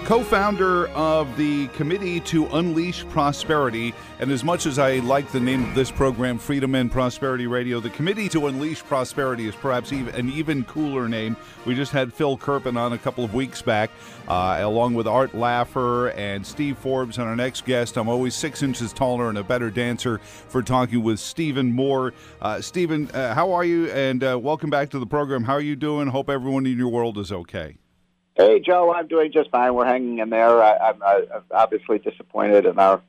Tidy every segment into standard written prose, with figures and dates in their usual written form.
co-founder of the Committee to Unleash Prosperity. And as much as I like the name of this program, Freedom and Prosperity Radio, the Committee to Unleash Prosperity is perhaps an even cooler name. We just had Phil Kerpen on a couple of weeks back, along with Art Laffer and Steve Forbes. And our next guest, I'm always 6 inches taller and a better dancer, for talking with Stephen Moore. Stephen, how are you? And welcome back to the program. How are you doing? Hope everyone in your world is okay. Hey, Joe, I'm doing just fine. We're hanging in there. I'm obviously disappointed in our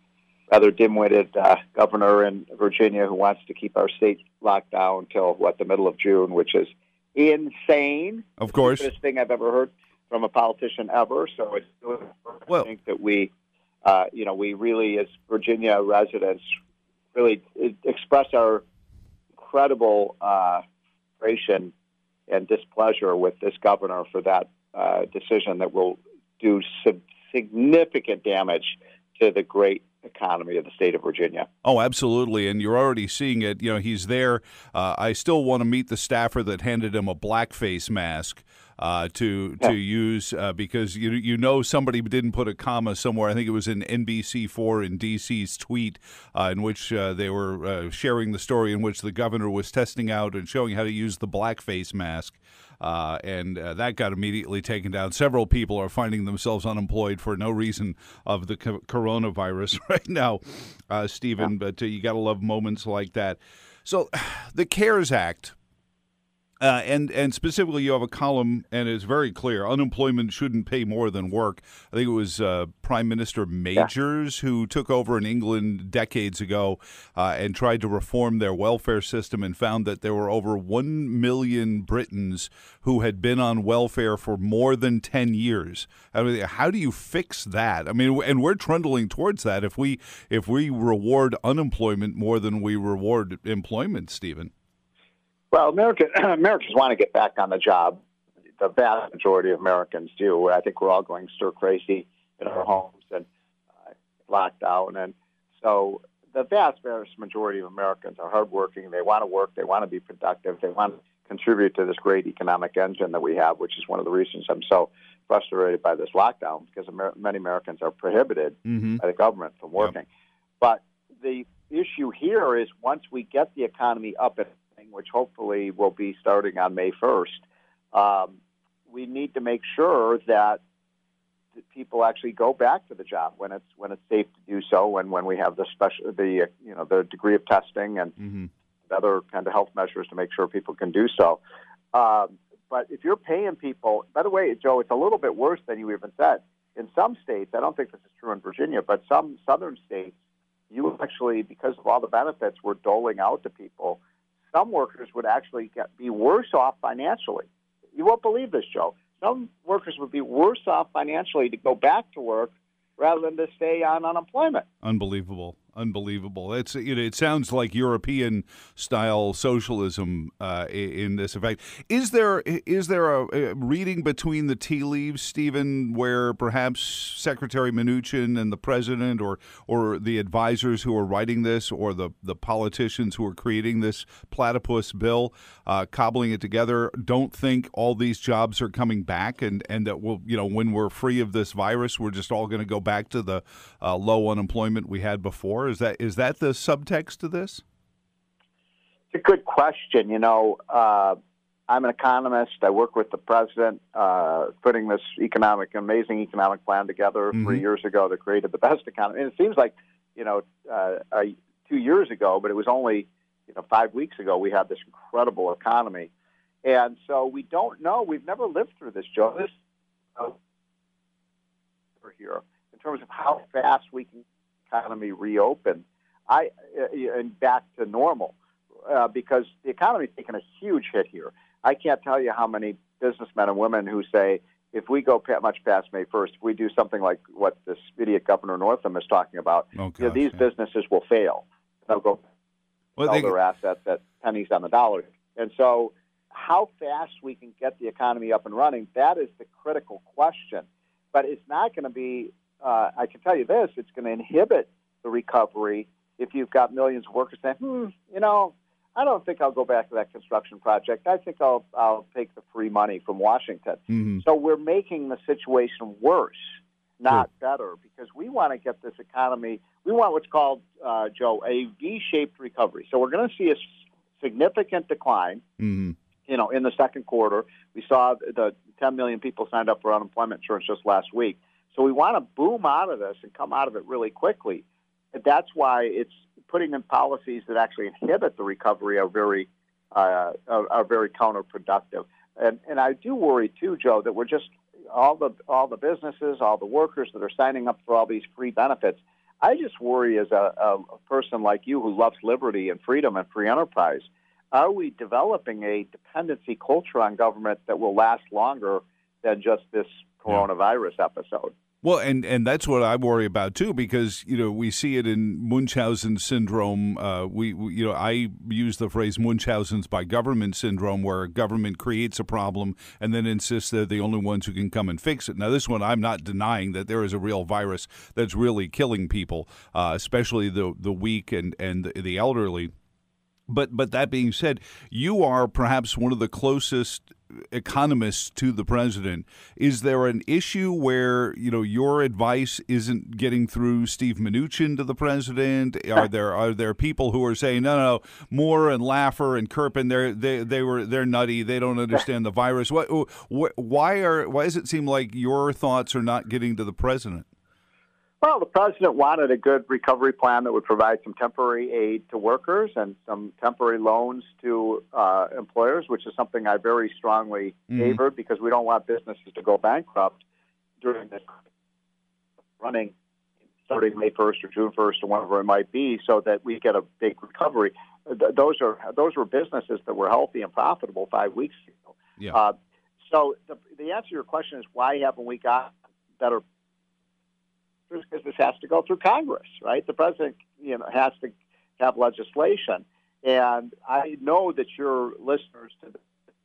rather dim-witted governor in Virginia who wants to keep our state locked down until, the middle of June, which is insane. Of course. The stupidest thing I've ever heard from a politician ever. So it's I think that we really, as Virginia residents, really express our incredible frustration and displeasure with this governor for that decision that will do significant damage to the great economy of the state of Virginia. Oh, absolutely. And you're already seeing it. You know, he's there. I still want to meet the staffer that handed him a blackface mask to use because somebody didn't put a comma somewhere. I think it was in NBC4 in DC's tweet in which they were sharing the story in which the governor was testing out and showing how to use the blackface mask. And that got immediately taken down. Several people are finding themselves unemployed for no reason of the coronavirus right now, Stephen. But you got to love moments like that. So the CARES Act, and specifically you have a column, and it's very clear, unemployment shouldn't pay more than work. I think it was Prime Minister Majors who took over in England decades ago and tried to reform their welfare system and found that there were over 1 million Britons who had been on welfare for more than 10 years. I mean, how do you fix that? I mean, and we're trundling towards that if we reward unemployment more than we reward employment, Stephen. Well, Americans want to get back on the job. The vast majority of Americans do. I think we're all going stir crazy in our homes and locked down. And so the vast majority of Americans are hardworking. They want to work. They want to be productive. They want to contribute to this great economic engine that we have, which is one of the reasons I'm so frustrated by this lockdown, because many Americans are prohibited by the government from working. Yep. But the issue here is once we get the economy up and which hopefully will be starting on May 1st, we need to make sure that people actually go back to the job when it's safe to do so, and when we have the degree of testing and other kind of health measures to make sure people can do so. But if you're paying people, by the way, Joe, it's a little bit worse than you even said. In some states, I don't think this is true in Virginia, but some southern states, you actually, because of all the benefits we're doling out to people, some workers would actually be worse off financially. You won't believe this, Joe. Some workers would be worse off financially to go back to work rather than to stay on unemployment. Unbelievable. It's it sounds like European-style socialism in this effect. Is there a reading between the tea leaves, Stephen, where perhaps Secretary Mnuchin and the president, or the advisors who are writing this, or the politicians who are creating this platypus bill, cobbling it together, don't think all these jobs are coming back, and that when we're free of this virus, we're just all going to go back to the low unemployment we had before? Is that the subtext to this? It's a good question. I'm an economist. I work with the president putting this amazing economic plan together 3 years ago that created the best economy. And it seems like, 2 years ago, but it was only 5 weeks ago we had this incredible economy. And so we don't know. We've never lived through this, Joe. This here in terms of how fast we can economy reopen and back to normal, because the economy's taken a huge hit here. I can't tell you how many businessmen and women who say, if we go much past May 1st, if we do something like what this idiot Governor Northam is talking about, these businesses will fail. They'll go sell their assets at pennies on the dollar. And so how fast we can get the economy up and running, that is the critical question. But it's not going to be I can tell you this, it's going to inhibit the recovery if you've got millions of workers saying, I don't think I'll go back to that construction project. I think I'll take the free money from Washington. So we're making the situation worse. not better, because we want to get this economy. We want what's called, Joe, a V-shaped recovery. So we're going to see a significant decline. Mm-hmm. In the second quarter. We saw the 10 million people signed up for unemployment insurance just last week. So we want to boom out of this and come out of it really quickly. And that's why it's putting in policies that actually inhibit the recovery are very counterproductive. And I do worry too, Joe, that we're just all the businesses, all the workers that are signing up for all these free benefits. I just worry as a person like you who loves liberty and freedom and free enterprise. Are we developing a dependency culture on government that will last longer than just this coronavirus episode? Well, and that's what I worry about too, because we see it in Munchausen syndrome. I use the phrase Munchausen's by government syndrome, where government creates a problem and then insists they're the only ones who can come and fix it. Now, this one, I'm not denying that there is a real virus that's really killing people, especially the weak and the elderly. But that being said, you are perhaps one of the closest economists to the president. Is there an issue where your advice isn't getting through Steve Mnuchin to the president? Are there people who are saying no, Moore and Laffer and Kirpin, they're nutty, they don't understand the virus? Why does it seem like your thoughts are not getting to the president? Well, the president wanted a good recovery plan that would provide some temporary aid to workers and some temporary loans to employers, which is something I very strongly favored, because we don't want businesses to go bankrupt during this running, starting May 1st or June 1st or whatever it might be, so that we get a big recovery. Those were businesses that were healthy and profitable 5 weeks ago. Yeah. So the answer to your question is, why haven't we got better? Because this has to go through Congress, right? The president, has to have legislation, and I know that your listeners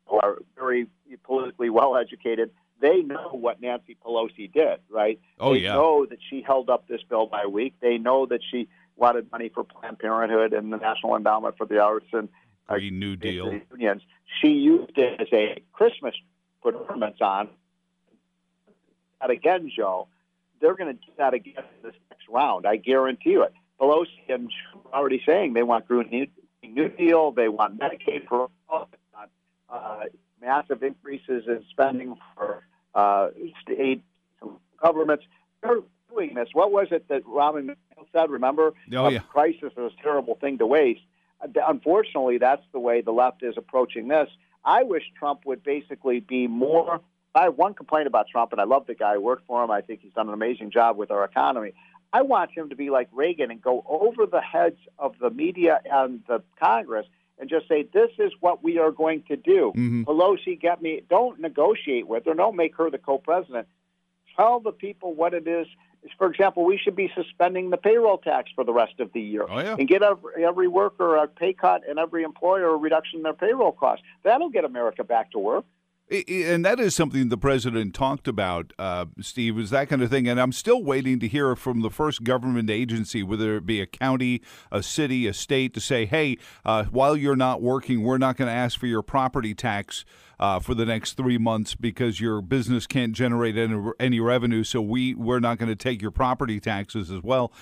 are very politically well educated. They know what Nancy Pelosi did, right? Oh, they know that she held up this bill by a week. They know that she wanted money for Planned Parenthood and the National Endowment for the Arts and Green New Deal unions. She used it as a Christmas put ornaments on. And again, Joe, they're going to do that again in this next round. I guarantee you it. Pelosi and already saying they want Green New Deal, they want Medicaid for all, they want massive increases in spending for state governments. They're doing this. What was it that Rahm Emanuel said? Remember? Crisis is a terrible thing to waste. Unfortunately, that's the way the left is approaching this. I wish Trump would basically be more. I have one complaint about Trump, and I love the guy. I worked for him. I think he's done an amazing job with our economy. I want him to be like Reagan and go over the heads of the media and the Congress and just say, this is what we are going to do. Mm-hmm. Pelosi, don't negotiate with her. Don't make her the co-president. Tell the people what it is. For example, we should be suspending the payroll tax for the rest of the year and get every worker a pay cut and every employer a reduction in their payroll costs. That'll get America back to work. And that is something the president talked about, Steve, is that kind of thing. And I'm still waiting to hear from the first government agency, whether it be a county, a city, a state, to say, hey, while you're not working, we're not going to ask for your property tax for the next 3 months because your business can't generate any revenue. So we're not going to take your property taxes as well,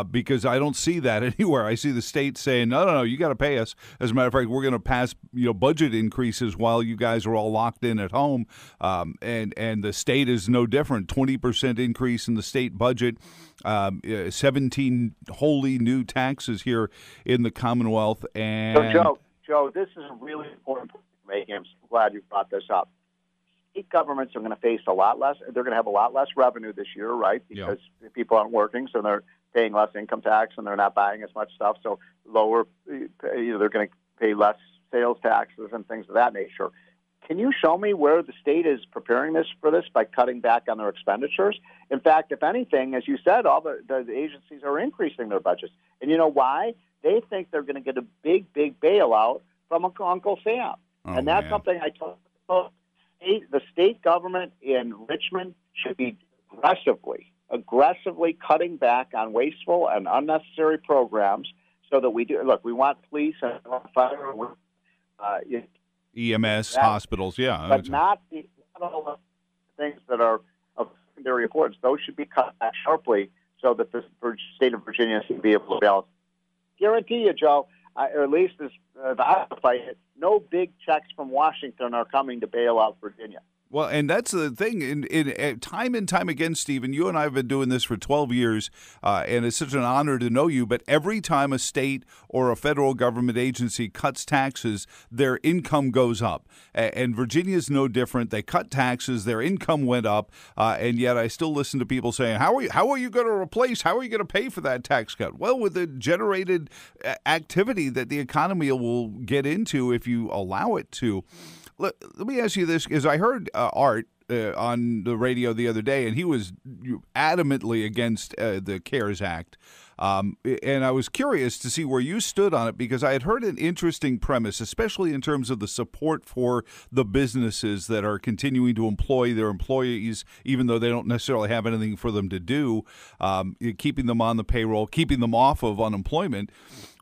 because I don't see that anywhere. I see the state saying, no, you got to pay us. As a matter of fact, we're going to pass budget increases while you guys are all locked in at home. And the state is no different. 20% increase in the state budget, 17 wholly new taxes here in the Commonwealth. And so Joe, this is a really important point to make. I'm so glad you brought this up. State governments are going to face a lot less. They're going to have a lot less revenue this year, right? Because people aren't working, so they're paying less income tax and they're not buying as much stuff. So they're going to pay less sales taxes and things of that nature. Can you show me where the state is preparing for this by cutting back on their expenditures? In fact, if anything, as you said, all the agencies are increasing their budgets. And you know why? They think they're going to get a big, big bailout from Uncle Sam. And that's something I told people. The state government in Richmond should be aggressively cutting back on wasteful and unnecessary programs so that we want police and fire. EMS, hospitals, but not all the things that are of secondary very important. Those should be cut back sharply so that the state of Virginia can be able to balance. Guarantee you, Joe, or at least as I fight it, no big checks from Washington are coming to bail out Virginia. Well, and that's the thing. In time and time again, Stephen, you and I have been doing this for 12 years, and it's such an honor to know you. But every time a state or a federal government agency cuts taxes, their income goes up. And Virginia's no different. They cut taxes, their income went up, and yet I still listen to people saying, how are you going to pay for that tax cut? Well, with the generated activity that the economy will get into if you allow it to. Let me ask you this, because I heard Art on the radio the other day, and he was adamantly against the CARES Act. And I was curious to see where you stood on it, because I had heard an interesting premise, especially in terms of the support for the businesses that are continuing to employ their employees, even though they don't necessarily have anything for them to do, keeping them on the payroll, keeping them off of unemployment.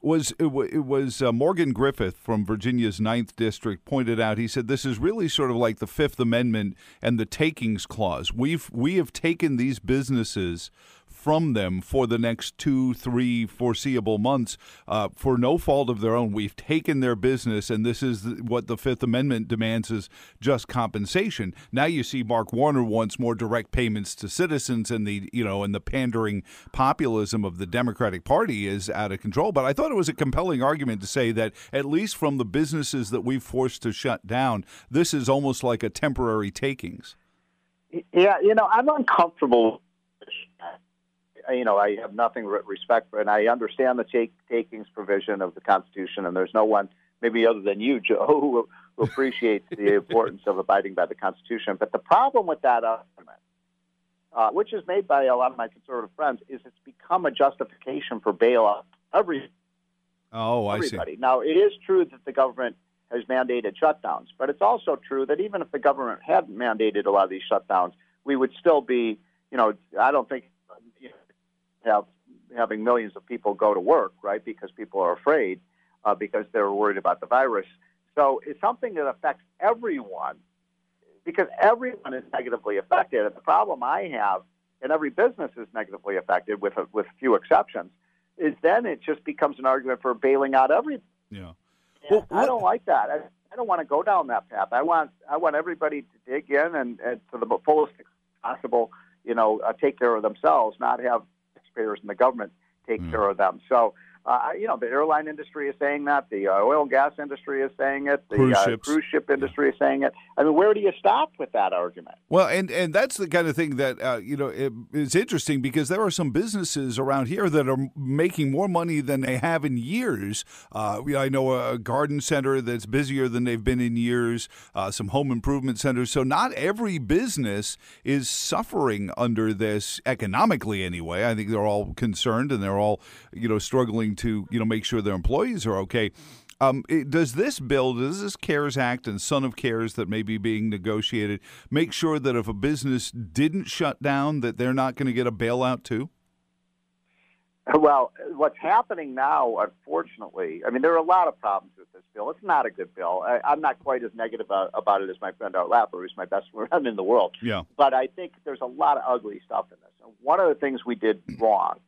It was Morgan Griffith from Virginia's 9th District pointed out. He said this is really sort of like the Fifth Amendment and the takings clause. We have taken these businesses from them for the next 2-3 foreseeable months for no fault of their own. We've taken their business, and this is what the Fifth Amendment demands is just compensation. Now you see Mark Warner wants more direct payments to citizens, and the pandering populism of the Democratic Party is out of control. But I thought it was a compelling argument to say that at least from the businesses that we've forced to shut down, this is almost like a temporary takings. Yeah, I'm uncomfortable. I have nothing but respect for, and I understand the takings provision of the Constitution, and there's no one, maybe other than you, Joe, who appreciates the importance of abiding by the Constitution. But the problem with that argument, which is made by a lot of my conservative friends, is it's become a justification for bailout. Everybody. I see. Now, it is true that the government has mandated shutdowns, but it's also true that even if the government hadn't mandated a lot of these shutdowns, we would still be, I don't think having millions of people go to work, right, because people are afraid because they're worried about the virus. So it's something that affects everyone because everyone is negatively affected. And the problem I have, and every business is negatively affected with few exceptions, is then it just becomes an argument for bailing out everyone. Yeah. Well, I don't like that. I don't want to go down that path. I want everybody to dig in and to the fullest possible, take care of themselves, not have taxpayers and the government take care of them. So, the airline industry is saying that. The oil and gas industry is saying it. The cruise ship industry is saying it. I mean, where do you stop with that argument? Well, and that's the kind of thing that, it's interesting because there are some businesses around here that are making more money than they have in years. I know a garden center that's busier than they've been in years, some home improvement centers. So not every business is suffering under this economically anyway. I think they're all concerned and they're all, struggling to, make sure their employees are okay. Does this CARES Act and Son of CARES that may be being negotiated make sure that if a business didn't shut down, that they're not going to get a bailout too? Well, what's happening now, unfortunately, there are a lot of problems with this bill. It's not a good bill. I'm not quite as negative about it as my friend Art Lapper, who's my best friend in the world. Yeah. But I think there's a lot of ugly stuff in this. And one of the things we did wrong,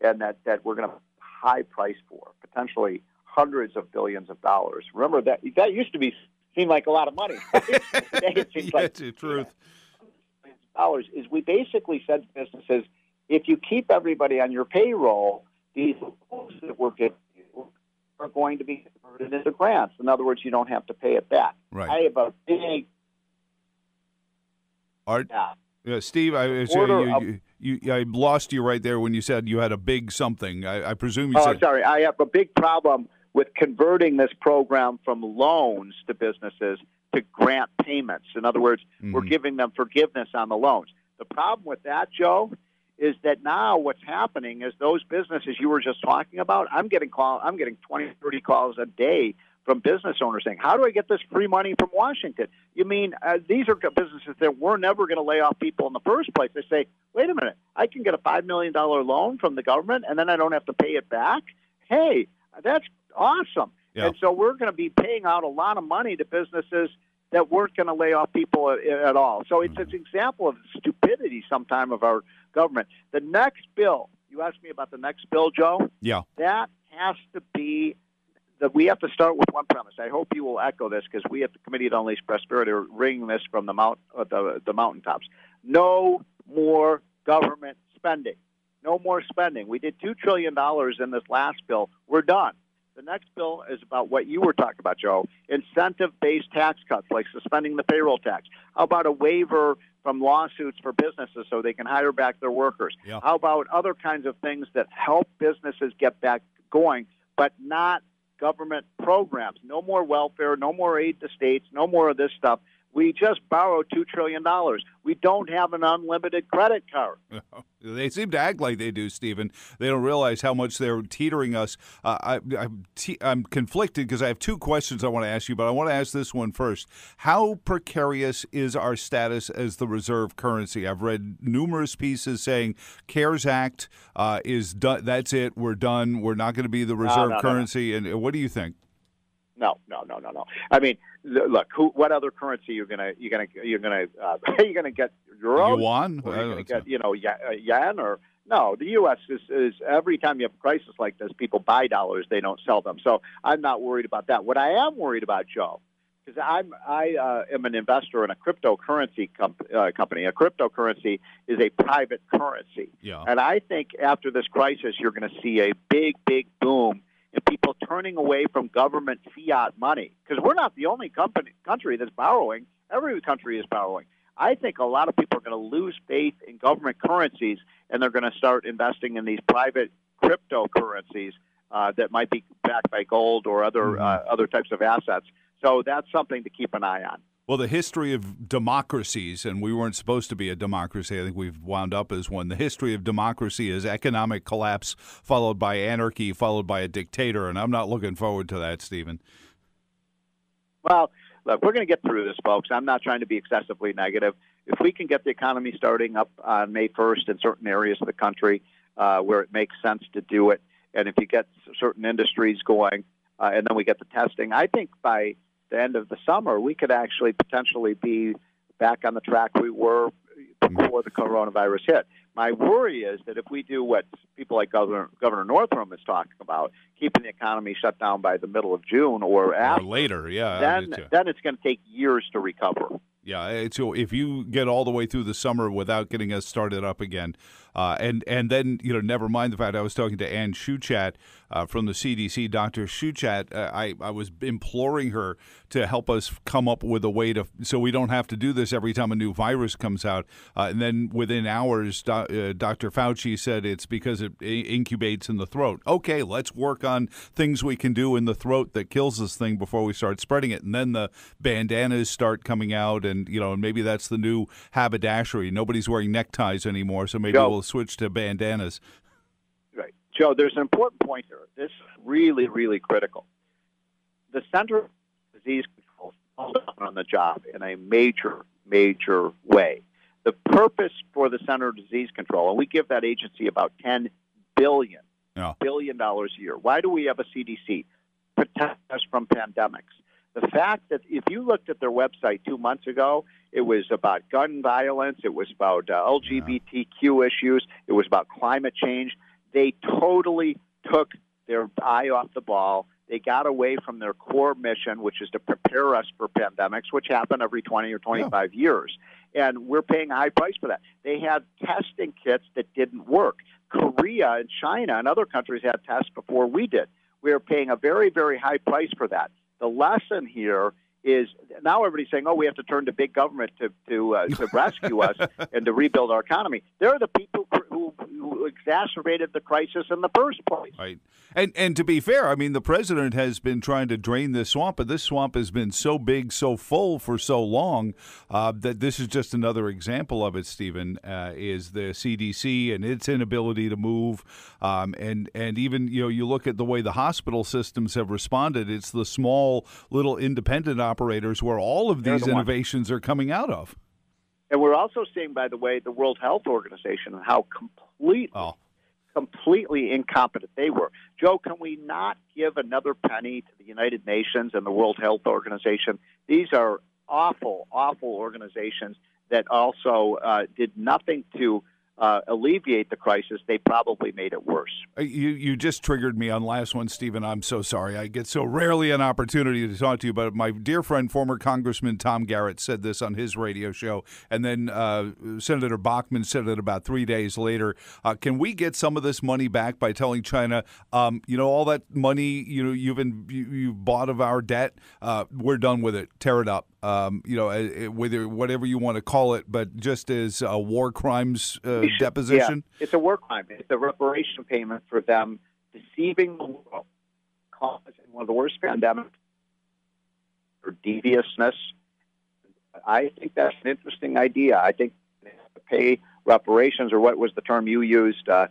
and that we're going to high price for, potentially hundreds of billions of dollars. Remember that used to seem like a lot of money. Today it seems like the truth. Dollars is we basically said to businesses, if you keep everybody on your payroll, these loans that we're giving you are going to be converted into grants. In other words, you don't have to pay it back. Right. I have a big Art. Yeah, Steve, I lost you right there when you said you had a big something. I presume you said... Oh, sorry. I have a big problem with converting this program from loans to businesses to grant payments. In other words, we're giving them forgiveness on the loans. The problem with that, Joe, is that now what's happening is those businesses you were just talking about, I'm getting 20, 30 calls a day from business owners saying, how do I get this free money from Washington? You mean these are businesses that were never going to lay off people in the first place. They say, wait a minute, I can get a $5 million loan from the government and then I don't have to pay it back? Hey, that's awesome. Yeah. And so we're going to be paying out a lot of money to businesses that weren't going to lay off people at all. So it's an example of the stupidity sometime of our government. The next bill, you asked me about the next bill, Joe? Yeah. That has to be that we have to start with one premise. I hope you will echo this because we at the Committee to Unleash Prosperity are ringing this from the mountaintops. No more government spending. No more spending. We did $2 trillion in this last bill. We're done. The next bill is about what you were talking about, Joe, incentive-based tax cuts, like suspending the payroll tax. How about a waiver from lawsuits for businesses so they can hire back their workers? Yeah. How about other kinds of things that help businesses get back going, but not government programs? No more welfare, no more aid to states, no more of this stuff. We just borrowed $2 trillion. We don't have an unlimited credit card. They seem to act like they do, Stephen. They don't realize how much they're teetering us. I'm conflicted because I have two questions I want to ask you, but I want to ask this one first. How precarious is our status as the reserve currency? I've read numerous pieces saying CARES Act is done. That's it. We're done. We're not going to be the reserve currency. No. And what do you think? No. I mean, look. What other currency you're gonna get euros? Yuan? Or you're gonna get yen or no? The U.S. is every time you have a crisis like this, people buy dollars. They don't sell them. So I'm not worried about that. What I am worried about, Joe, because I am an investor in a cryptocurrency company. A cryptocurrency is a private currency, and I think after this crisis, you're going to see a big boom and people turning away from government fiat money, because we're not the only country that's borrowing. Every country is borrowing. I think a lot of people are going to lose faith in government currencies, and they're going to start investing in these private cryptocurrencies that might be backed by gold or other types of assets. So that's something to keep an eye on. Well, the history of democracies, and we weren't supposed to be a democracy. I think we've wound up as one. The history of democracy is economic collapse followed by anarchy, followed by a dictator, and I'm not looking forward to that, Stephen. Well, look, we're going to get through this, folks. I'm not trying to be excessively negative. If we can get the economy starting up on May 1st in certain areas of the country where it makes sense to do it, and if you get certain industries going, and then we get the testing, I think by the end of the summer, we could actually potentially be back on the track we were before the coronavirus hit. My worry is that if we do what people like Governor Northam is talking about, keeping the economy shut down by the middle of June or after, later, then it's going to take years to recover. Yeah, so if you get all the way through the summer without getting us started up again, and then, never mind the fact I was talking to Ann Schuchat from the CDC, Dr. Schuchat, I was imploring her to help us come up with a way so we don't have to do this every time a new virus comes out. And then within hours, Dr. Fauci said it's because it incubates in the throat. Okay, let's work on things we can do in the throat that kills this thing before we start spreading it. And then the bandanas start coming out, and maybe that's the new haberdashery. Nobody's wearing neckties anymore, so maybe we'll switch to bandanas. Right. Joe, there's an important point here. This is really, really critical. The Center for Disease Control falls down on the job in a major, major way. The purpose for the Center for Disease Control, and we give that agency about $10 billion a year. Why do we have a CDC? Protect us from pandemics. The fact that if you looked at their website 2 months ago, it was about gun violence, it was about LGBTQ issues, it was about climate change. They totally took their eye off the ball. They got away from their core mission, which is to prepare us for pandemics, which happen every 20 or 25 years. And we're paying a high price for that. They had testing kits that didn't work. Korea and China and other countries had tests before we did. We are paying a very, very high price for that. The lesson here is now everybody's saying, we have to turn to big government to rescue us and to rebuild our economy. They're the people who exacerbated the crisis in the first place. Right. And to be fair, I mean, the president has been trying to drain this swamp, but this swamp has been so big, so full for so long that this is just another example of it, Stephen, is the CDC and its inability to move. And even, you look at the way the hospital systems have responded, it's the small little independent operators where all of these innovations are coming out of. And we're also seeing, by the way, the World Health Organization and how completely incompetent they were. Joe, can we not give another penny to the United Nations and the World Health Organization? These are awful organizations that also did nothing to alleviate the crisis. They probably made it worse. You just triggered me on last one, Stephen. I'm so sorry. I get so rarely an opportunity to talk to you, but my dear friend, former Congressman Tom Garrett, said this on his radio show, and then Senator Bachmann said it about 3 days later. Can we get some of this money back by telling China, all that money you've bought of our debt, we're done with it. Tear it up. Whether whatever you want to call it, but just as a war crimes deposition. Yeah, it's a war crime. It's a reparation payment for them deceiving the world, causing one of the worst pandemics for deviousness. I think that's an interesting idea. I think they have to pay reparations, or what was the term you used, a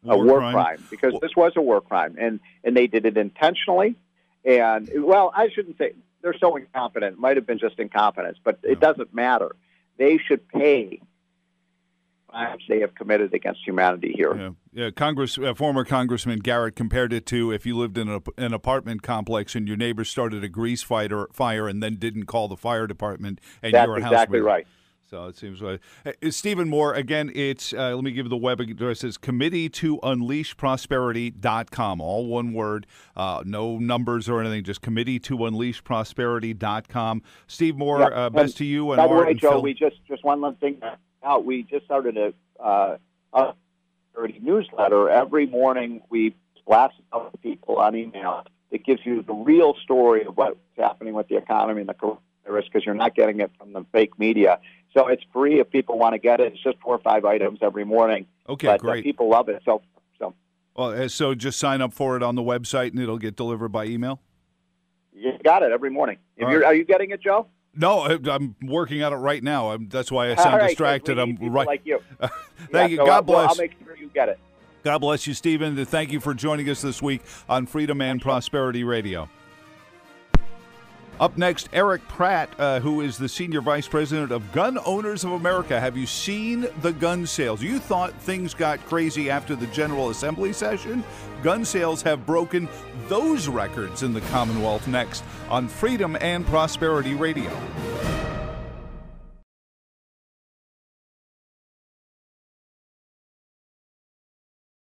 war crime, because this was a war crime, and they did it intentionally. And, well, I shouldn't say they're so incompetent. It might have been just incompetence, but it doesn't matter. They should pay crimes they have committed against humanity here. Yeah. Former Congressman Garrett compared it to if you lived in an apartment complex and your neighbor started a grease fire and then didn't call the fire department, and your house. That's exactly right. So it seems like Stephen Moore, again, it's let me give you the web address. It's committee2unleashprosperity.com, all one word, no numbers or anything, just committee2unleashprosperity.com. Steve Moore, best to you. And by the way, Joe, Phil. we just one last thing out. We just started a newsletter. Every morning we blast out to people on email that gives you the real story of what's happening with the economy and the coronavirus, because you're not getting it from the fake media. So it's free if people want to get it. It's just 4 or 5 items every morning. Okay, but, great. People love it. So just sign up for it on the website, and it'll get delivered by email? You got it every morning. Are you getting it, Joe? No, I'm working on it right now. That's why I sound distracted. I'm right. Like you. Thank you. God bless. I'll make sure you get it. God bless you, Stephen. Thank you for joining us this week on Freedom and Prosperity Radio. Up next, Eric Pratt, who is the Senior Vice President of Gun Owners of America. Have you seen the gun sales? You thought things got crazy after the General Assembly session? Gun sales have broken those records in the Commonwealth. Next on Freedom and Prosperity Radio.